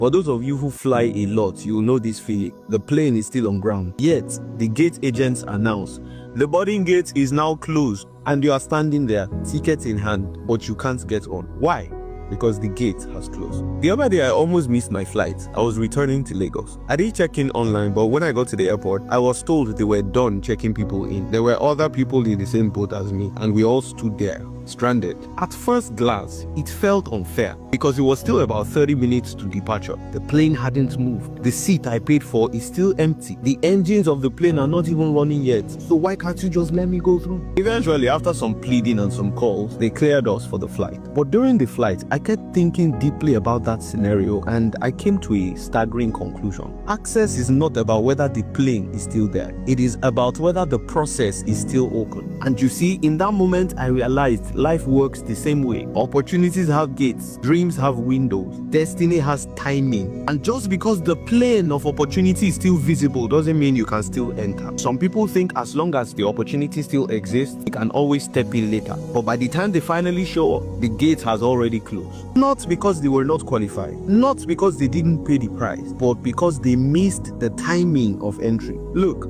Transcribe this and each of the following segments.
For those of you who fly a lot, you will know this feeling. The plane is still on ground. Yet, the gate agents announce, the boarding gate is now closed, and you are standing there, ticket in hand, but you can't get on. Why? Because the gate has closed. The other day, I almost missed my flight. I was returning to Lagos. I did check in online, but when I got to the airport, I was told they were done checking people in. There were other people in the same boat as me, and we all stood there, stranded. At first glance, it felt unfair because it was still about 30 minutes to departure. The plane hadn't moved. The seat I paid for is still empty. The engines of the plane are not even running yet. So why can't you just let me go through? Eventually, after some pleading and some calls, they cleared us for the flight. But during the flight, I kept thinking deeply about that scenario, and I came to a staggering conclusion. Access is not about whether the plane is still there. It is about whether the process is still open. And you see, in that moment, I realized life works the same way. Opportunities have gates, dreams have windows, destiny has timing. And just because the plane of opportunity is still visible doesn't mean you can still enter. Some people think as long as the opportunity still exists, you can always step in later. But by the time they finally show up, the gate has already closed. Not because they were not qualified, not because they didn't pay the price, but because they missed the timing of entry. Look,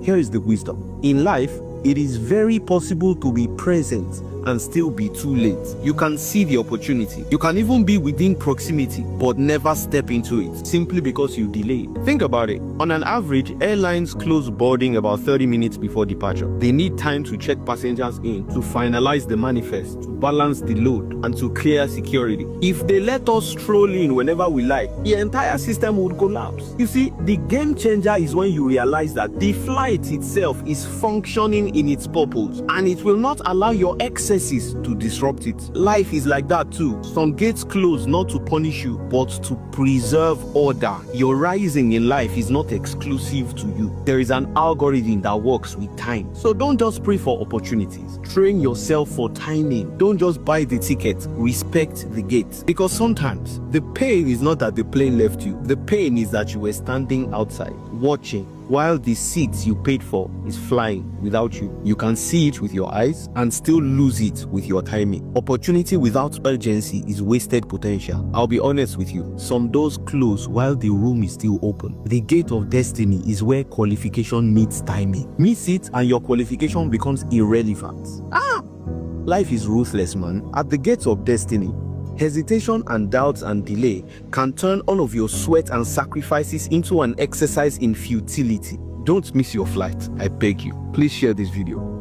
here is the wisdom. In life, it is very possible to be present and still be too late. You can see the opportunity. You can even be within proximity, but never step into it simply because you delayed. Think about it. On an average, airlines close boarding about 30 minutes before departure. They need time to check passengers in, to finalize the manifest, to balance the load, and to clear security. If they let us stroll in whenever we like, the entire system would collapse. You see, the game changer is when you realize that the flight itself is functioning in its purpose, and it will not allow your excesses to disrupt it. Life is like that too. Some gates close not to punish you, but to preserve order. Your rising in life is not exclusive to you. There is an algorithm that works with time. So don't just pray for opportunities. Train yourself for timing. Don't just buy the ticket. Respect the gate. Because sometimes the pain is not that the plane left you. The pain is that you were standing outside, watching, while the seat you paid for is flying without you. You can see it with your eyes and still lose it with your timing. Opportunity without urgency is wasted potential. I'll be honest with you, some doors close while the room is still open. The gate of destiny is where qualification meets timing. Miss it and your qualification becomes irrelevant. Life is ruthless, man. At the gates of destiny, hesitation and doubts and delay can turn all of your sweat and sacrifices into an exercise in futility. Don't miss your flight, I beg you. Please share this video.